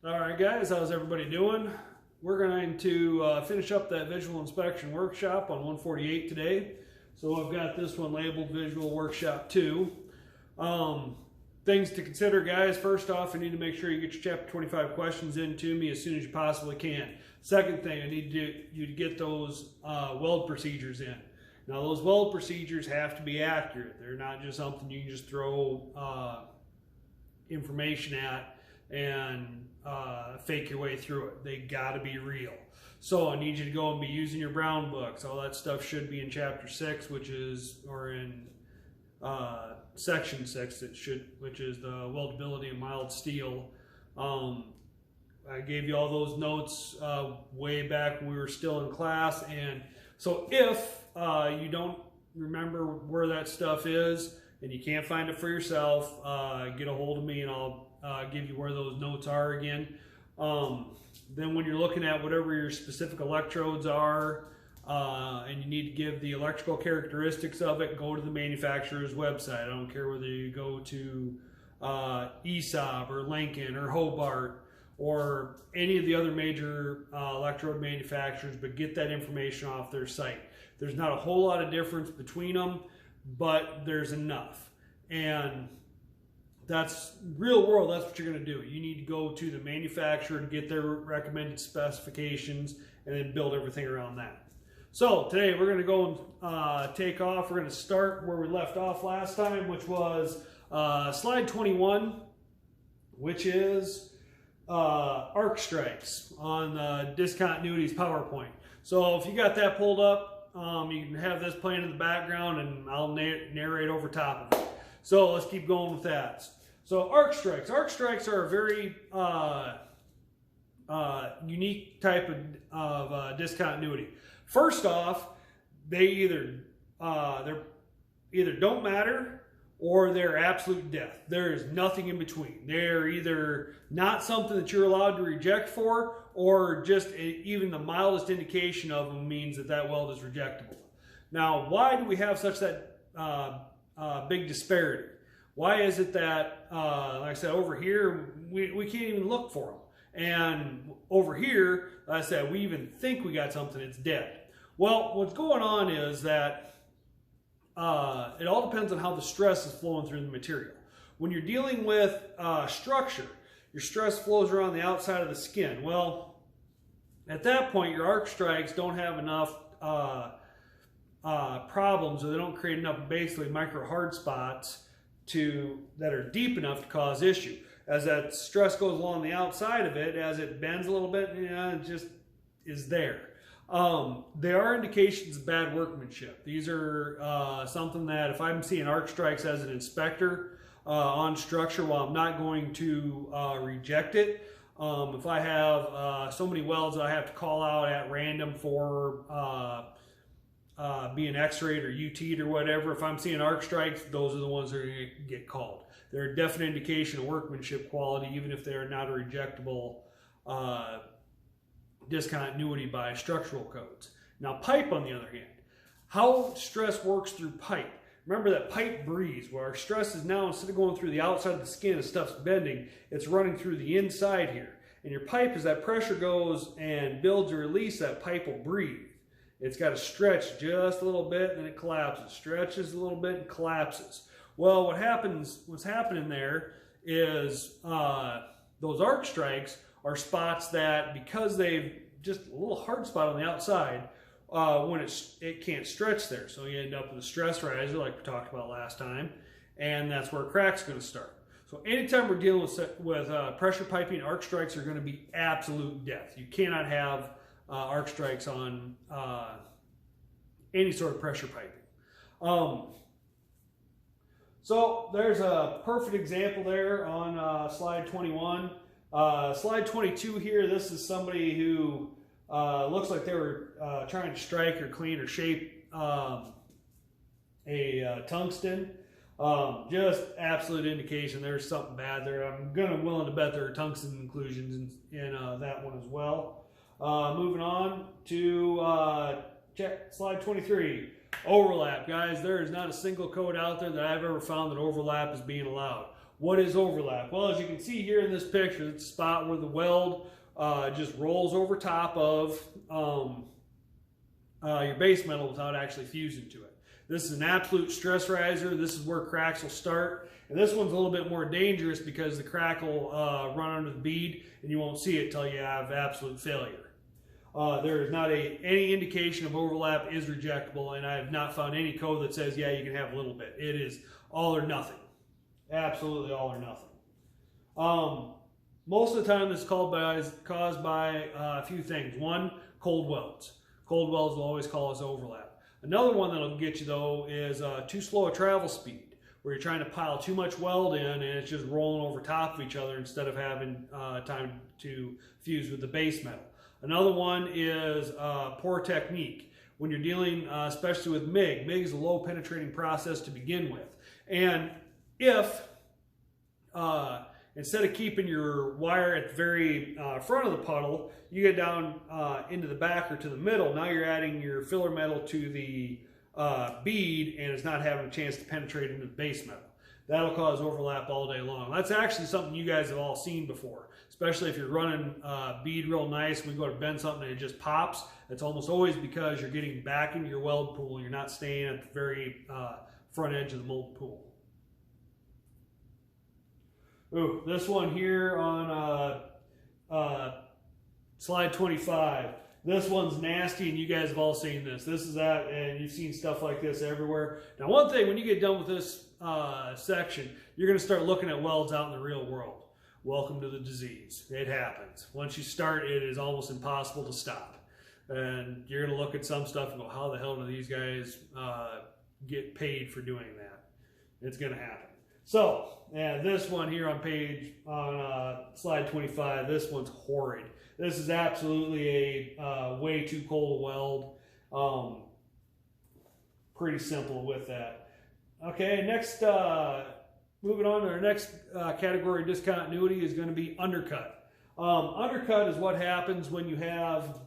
All right, guys, how's everybody doing? We're going to finish up that visual inspection workshop on 148 today. So I've got this one labeled Visual Workshop 2. Things to consider, guys. First off, you need to make sure you get your Chapter 25 questions in to me as soon as you possibly can. Second thing, I need you to get those weld procedures in. Now, those weld procedures have to be accurate. They're not just something you can just throw information at and fake your way through it. They got to be real. So I need you to go and be using your brown books. All that stuff should be in Chapter 6, or in Section 6, which is the weldability of mild steel. I gave you all those notes way back when we were still in class, and so if you don't remember where that stuff is and you can't find it for yourself, get a hold of me and I'll give you where those notes are again. Then when you're looking at whatever your specific electrodes are, and you need to give the electrical characteristics of it, go to the manufacturer's website. I don't care whether you go to ESAB or Lincoln or Hobart or any of the other major electrode manufacturers, but get that information off their site. There's not a whole lot of difference between them, but there's enough. And that's real world. That's what you're going to do. You need to go to the manufacturer and get their recommended specifications and then build everything around that. So today we're going to go and take off. We're going to start where we left off last time, which was slide 21, which is arc strikes on discontinuities PowerPoint. So if you got that pulled up, you can have this playing in the background and I'll narrate over top of it. So let's keep going with that. So arc strikes. Arc strikes are a very unique type of discontinuity. First off, they either don't matter or they're absolute death. There is nothing in between. They're either not something that you're allowed to reject for, or just even the mildest indication of them means that weld is rejectable. Now, why do we have such that big disparity? Why is it that, like I said, over here, we can't even look for them? And over here, like I said, we even think we got something that's dead. Well, what's going on is that it all depends on how the stress is flowing through the material. When you're dealing with structure, your stress flows around the outside of the skin. Well, at that point, your arc strikes don't have enough problems, or they don't create enough basically micro hard spots that are deep enough to cause issue. As that stress goes along the outside of it, as it bends a little bit, it just is there. They are indications of bad workmanship. These are something that if I'm seeing arc strikes as an inspector on structure, while I'm not going to reject it, if I have so many welds that I have to call out at random for being x-rayed or UT'd or whatever, if I'm seeing arc strikes, those are the ones that are going to get called. They're a definite indication of workmanship quality, even if they're not a rejectable discontinuity by structural codes. Now, pipe, on the other hand, how stress works through pipe. Remember that pipe breeze, where our stress is now, instead of going through the outside of the skin and stuff's bending, it's running through the inside here. And your pipe, as that pressure goes and builds or release, that pipe will breathe. It's got to stretch just a little bit and then it collapses. Stretches a little bit and collapses. Well, what's happening there is those arc strikes are spots that, because they've just a little hard spot on the outside, when it can't stretch there. So you end up with a stress riser like we talked about last time, and that's where a crack's going to start. So anytime we're dealing with pressure piping, arc strikes are going to be absolute death. You cannot have arc strikes on any sort of pressure piping. So there's a perfect example there on slide 21. Slide 22 here, this is somebody who looks like they were trying to strike or clean or shape a tungsten. Just absolute indication there's something bad there. I'm willing to bet there are tungsten inclusions in that one as well. Moving on to check slide 23. Overlap, guys. There is not a single code out there that I've ever found that overlap is being allowed. What is overlap? Well, as you can see here in this picture, it's a spot where the weld just rolls over top of your base metal without actually fusing to it. This is an absolute stress riser. This is where cracks will start. And this one's a little bit more dangerous because the crack will run under the bead and you won't see it till you have absolute failure. There is not any indication of overlap is rejectable, and I have not found any code that says, yeah, you can have a little bit. It is all or nothing. Absolutely all or nothing. Most of the time this is caused by a few things. One, cold welds. Cold welds will always cause overlap. Another one that'll get you though is too slow a travel speed, where you're trying to pile too much weld in and it's just rolling over top of each other instead of having time to fuse with the base metal. Another one is poor technique. When you're dealing especially with MIG, MIG is a low penetrating process to begin with. And if instead of keeping your wire at the very front of the puddle, you get down into the back or to the middle, now you're adding your filler metal to the bead and it's not having a chance to penetrate into the base metal. That'll cause overlap all day long. That's actually something you guys have all seen before, especially if you're running bead real nice. We go to bend something and it just pops. It's almost always because you're getting back into your weld pool. You're not staying at the very front edge of the molten pool. Ooh, this one here on slide 25. This one's nasty, and you guys have all seen this. This is that, and you've seen stuff like this everywhere. Now, one thing, when you get done with this section, you're going to start looking at welds out in the real world. Welcome to the disease. It happens. Once you start, it is almost impossible to stop. And you're going to look at some stuff and go, how the hell do these guys get paid for doing that? It's going to happen. So, yeah, this one here on slide 25, this one's horrid. This is absolutely a way too cold a weld. Pretty simple with that. Okay, next, moving on to our next category of discontinuity is going to be undercut. Undercut is what happens when you have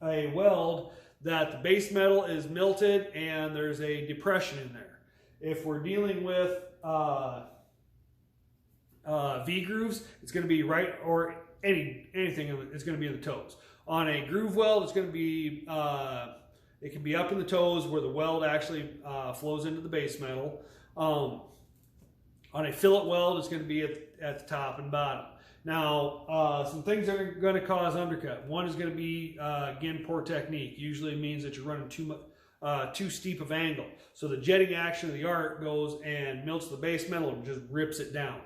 a weld that the base metal is melted and there's a depression in there. If we're dealing with V-grooves, it's going to be right, or anything, it's going to be in the toes. On a groove weld, it's going to be, it can be up in the toes where the weld actually flows into the base metal. On a fillet weld, it's going to be at the top and bottom. Now, some things that are going to cause undercut. One is going to be, again, poor technique. Usually it means that you're running too steep of angle. So the jetting action of the arc goes and melts the base metal and just rips it down.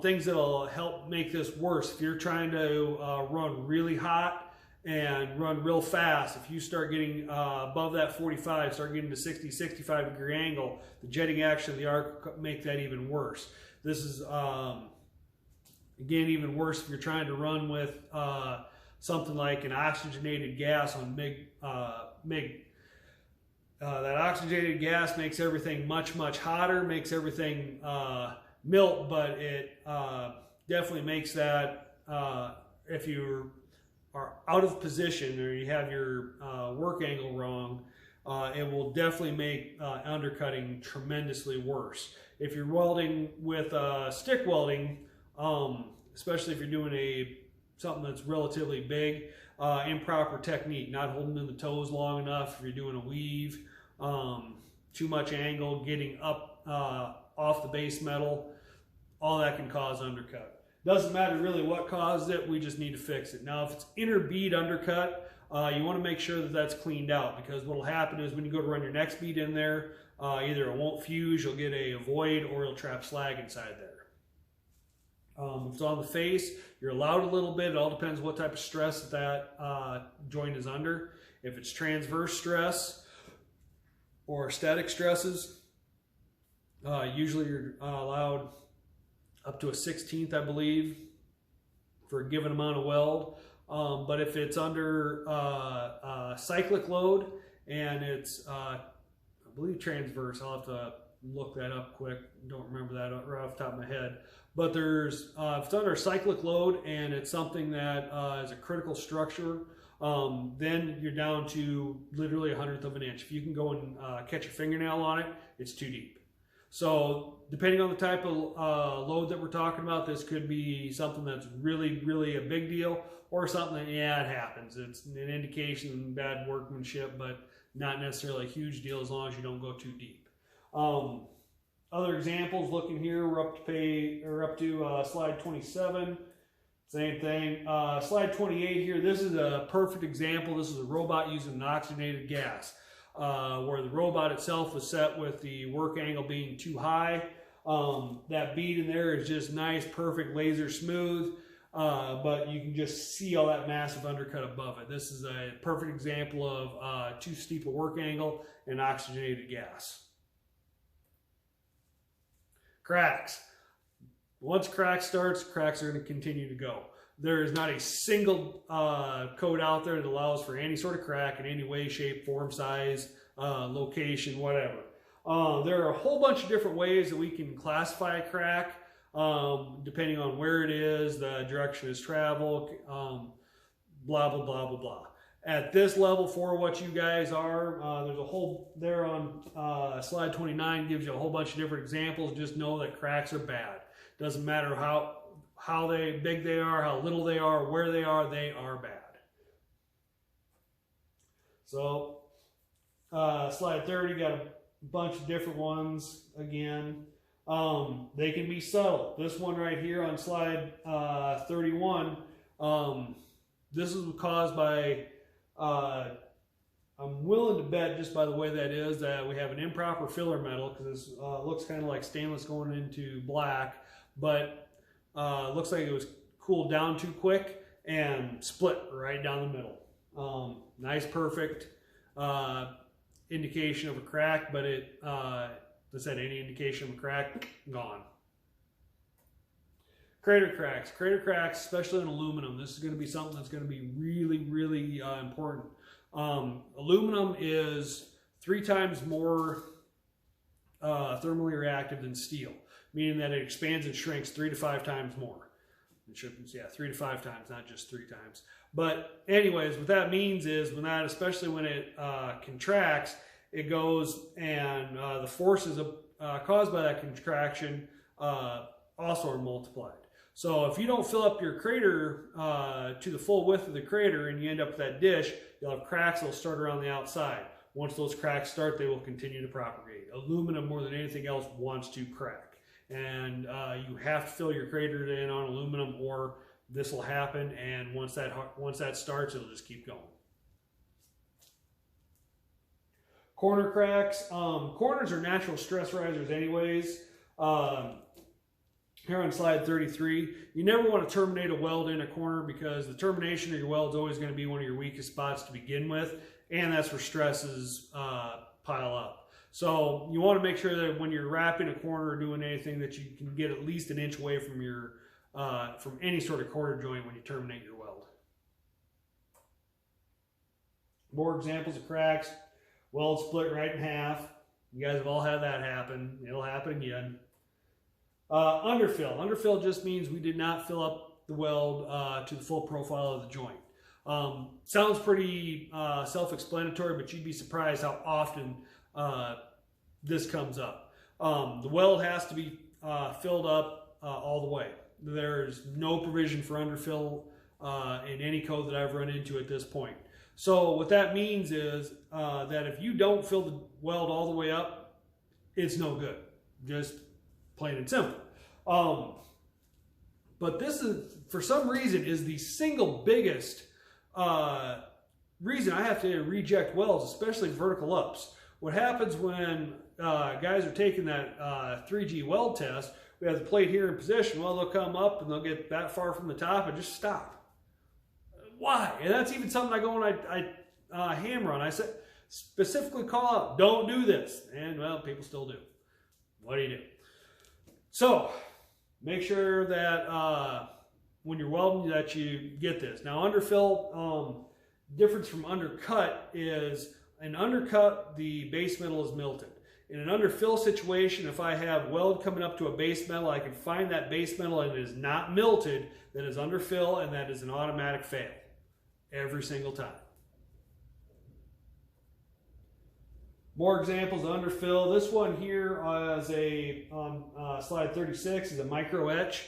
Things that will help make this worse. If you're trying to run really hot and run real fast, if you start getting above that 45, start getting to 60, 65 degree angle, the jetting action of the arc make that even worse. This is, again, even worse if you're trying to run with something like an oxygenated gas on MIG. That oxygenated gas makes everything much, much hotter, makes everything melt, but it definitely makes that if you are out of position or you have your work angle wrong, it will definitely make undercutting tremendously worse. If you're welding with stick welding, especially if you're doing something that's relatively big, improper technique, not holding in the toes long enough, if you're doing a weave, too much angle, getting up off the base metal, all that can cause undercut. Doesn't matter really what caused it, we just need to fix it. Now, if it's inner bead undercut, you want to make sure that that's cleaned out, because what will happen is when you go to run your next bead in there, either it won't fuse, you'll get a void, or you'll trap slag inside there. If it's on the face, you're allowed a little bit. It all depends what type of stress that joint is under. If it's transverse stress or static stresses, usually you're allowed up to a 1/16, I believe, for a given amount of weld. But if it's under cyclic load and it's, I believe, transverse, I'll have to look that up quick. Don't remember that right off the top of my head. But there's, if it's under cyclic load and it's something that is a critical structure, then you're down to literally 1/100 of an inch. If you can go and catch a fingernail on it, it's too deep. So depending on the type of load that we're talking about, this could be something that's really, really a big deal, or something that, yeah, it happens. It's an indication of bad workmanship, but not necessarily a huge deal as long as you don't go too deep. Other examples, looking here, we're up to slide 27. Same thing. Slide 28 here, this is a perfect example. This is a robot using an oxygenated gas, where the robot itself was set with the work angle being too high. That bead in there is just nice, perfect, laser smooth, but you can just see all that massive undercut above it. This is a perfect example of too steep a work angle and oxygenated gas. Cracks. Once crack starts, cracks are going to continue to go. There is not a single code out there that allows for any sort of crack in any way, shape, form, size, location, whatever. There are a whole bunch of different ways that we can classify a crack, depending on where it is, the direction of travel, blah, blah, blah, blah, blah. At this level, for what you guys are, there's a whole, there on slide 29 gives you a whole bunch of different examples. Just know that cracks are bad. Doesn't matter how big they are, how little they are, where they are bad. So, slide 30, got a bunch of different ones again. They can be subtle. This one right here on slide 31, this is caused by, I'm willing to bet, just by the way that is, that we have an improper filler metal, because this looks kind of like stainless going into black, but looks like it was cooled down too quick and split right down the middle. Nice, perfect indication of a crack, but it, as I said, any indication of a crack, gone. Crater cracks, especially in aluminum. This is going to be something that's going to be really, really important. Aluminum is 3 times more thermally reactive than steel, meaning that it expands and shrinks 3 to 5 times more. It should, yeah, 3 to 5 times, not just 3 times. But anyways, what that means is when that, especially when it contracts, it goes and the forces caused by that contraction also are multiplied. So if you don't fill up your crater to the full width of the crater and you end up with that dish, you'll have cracks that will start around the outside. Once those cracks start, they will continue to propagate. Aluminum, more than anything else, wants to crack. And you have to fill your crater in on aluminum, or this will happen, and once that starts, it'll just keep going. Corner cracks. Corners are natural stress risers anyways. Here on slide 33, you never want to terminate a weld in a corner, because the termination of your weld is always going to be one of your weakest spots to begin with, and that's where stresses pile up. So you want to make sure that when you're wrapping a corner or doing anything, that you can get at least an inch away from your from any sort of corner joint when you terminate your weld. More examples of cracks. Weld split right in half. You guys have all had that happen. It'll happen again. Underfill. Underfill just means we did not fill up the weld to the full profile of the joint. Sounds pretty self-explanatory, but you'd be surprised how often this comes up. The weld has to be filled up all the way. There's no provision for underfill in any code that I've run into at this point. So what that means is that if you don't fill the weld all the way up, it's no good. Just plain and simple. But this is, for some reason, is the single biggest reason I have to reject welds, especially vertical ups. What happens when guys are taking that 3G weld test, we have the plate here in position, well, they'll come up and they'll get that far from the top and just stop. Why? And that's even something I go and I hammer on. I said, specifically call out, don't do this. And, well, people still do. What do you do? So, make sure that when you're welding that you get this. Now, underfill, difference from undercut is, in undercut, the base metal is melted. In an underfill situation, if I have weld coming up to a base metal, I can find that base metal and it is not melted, that is underfill, and that is an automatic fail. Every single time. More examples of underfill. This one here is slide 36 is a micro etch.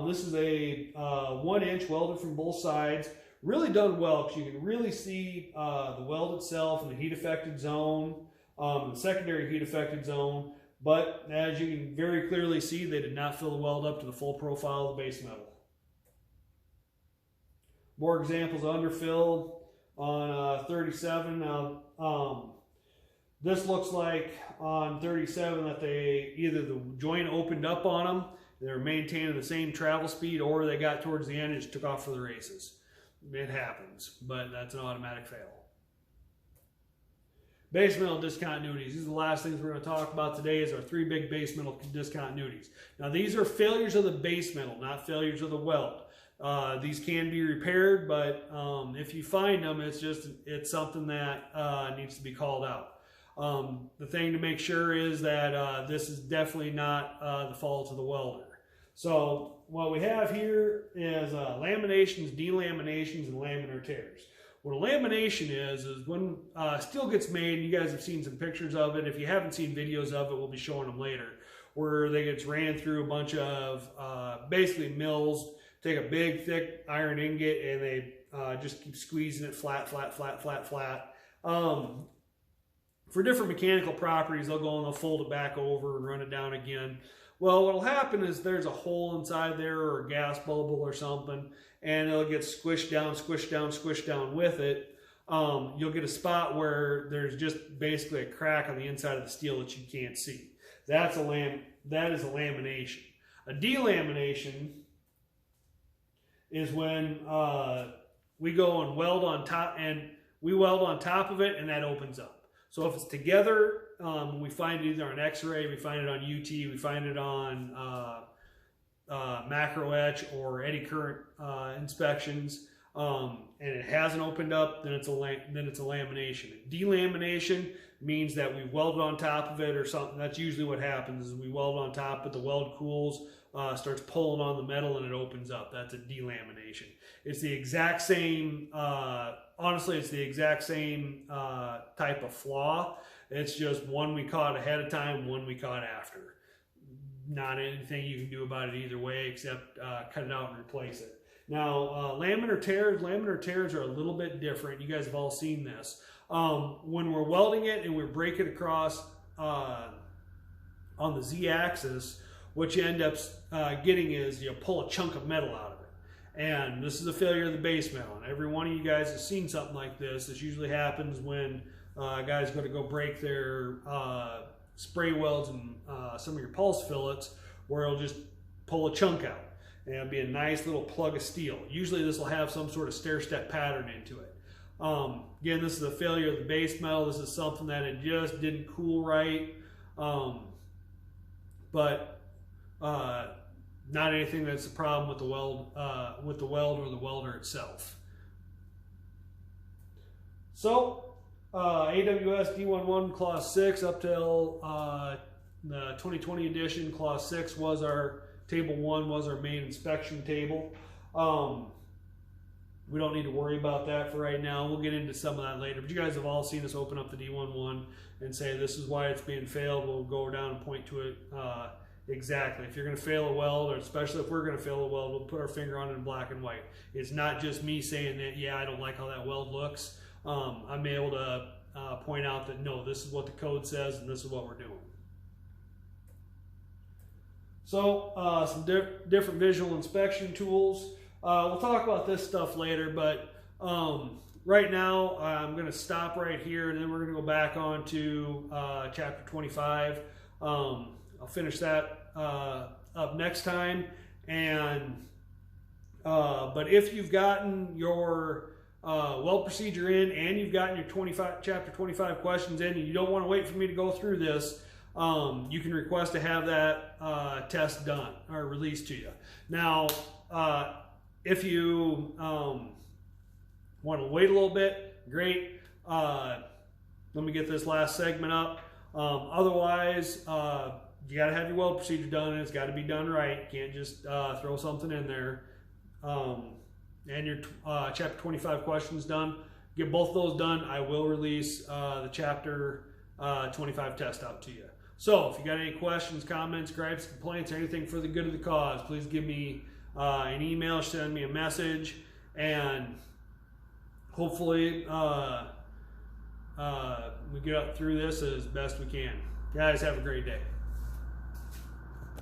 This is a 1 inch welded from both sides. Really done well because you can really see the weld itself in the heat affected zone, the secondary heat affected zone. But as you can very clearly see, they did not fill the weld up to the full profile of the base metal. More examples of underfill on 37. Now, this looks like on 37 that they either the joint opened up on them, they were maintaining the same travel speed, or they got towards the end and just took off for the races. It happens, but that's an automatic fail. Base metal discontinuities. These are the last things we're going to talk about today is our 3 big base metal discontinuities. Now these are failures of the base metal, not failures of the weld. These can be repaired, but if you find them, it's something that needs to be called out. The thing to make sure is that this is definitely not the fault of the welder. So what we have here is laminations, delaminations, and laminar tears. What a lamination is when steel gets made, and you guys have seen some pictures of it. If you haven't seen videos of it, we'll be showing them later, where they get ran through a bunch of basically mills, take a big thick iron ingot, and they just keep squeezing it flat, flat, flat, flat, flat. For different mechanical properties, they'll go and they'll fold it back over and run it down again. Well, what'll happen is there's a hole inside there or a gas bubble or something, and it'll get squished down, squished down, squished down with it. You'll get a spot where there's just basically a crack on the inside of the steel that you can't see. That is a lamination. A delamination is when we go and weld on top, and we weld on top of it, and that opens up. So if it's together, we find it either on X-ray, we find it on UT, we find it on macro etch or eddy current inspections, and it hasn't opened up, then it's a lamination. Delamination means that we welded on top of it or something. That's usually what happens is we weld on top, but the weld cools, starts pulling on the metal, and it opens up. That's a delamination. It's the exact same, honestly, it's the exact same type of flaw. It's just one we caught ahead of time, one we caught after. Not anything you can do about it either way except cut it out and replace it. Now, laminar tears are a little bit different. You guys have all seen this. When we're welding it and we're breaking across on the Z-axis, what you end up getting is you pull a chunk of metal out of it. And this is a failure of the base metal. And every one of you guys has seen something like this. This usually happens when a guy's going to go break their spray welds and some of your pulse fillets, where it'll just pull a chunk out. And it'll be a nice little plug of steel. Usually this will have some sort of stair-step pattern into it. Again, this is a failure of the base metal. This is something that it just didn't cool right. Not anything that's a problem with the weld or the welder itself. So, AWS D11 Clause 6 up till the 2020 edition, Clause 6 was our Table 1 was our main inspection table. We don't need to worry about that for right now. We'll get into some of that later. But you guys have all seen us open up the D11 and say this is why it's being failed. We'll go down and point to it exactly. If you're going to fail a weld, or especially if we're going to fail a weld, we'll put our finger on it in black and white. It's not just me saying that, yeah, I don't like how that weld looks. I'm able to point out that, no, this is what the code says and this is what we're doing. So some different visual inspection tools. We'll talk about this stuff later, but right now I'm going to stop right here, and then we're going to go back on to chapter 25. I'll finish that up next time. And but if you've gotten your weld procedure in and you've gotten your chapter 25 questions in, and you don't want to wait for me to go through this, you can request to have that test done or released to you. Now, if you want to wait a little bit, great. Let me get this last segment up. Otherwise, you got to have your weld procedure done, and it's got to be done right. You can't just throw something in there. And your chapter 25 questions done. Get both of those done. I will release the chapter 25 test out to you. So if you got any questions, comments, gripes, complaints, anything for the good of the cause, please give me an email, send me a message, and hopefully we get up through this as best we can. Guys, have a great day.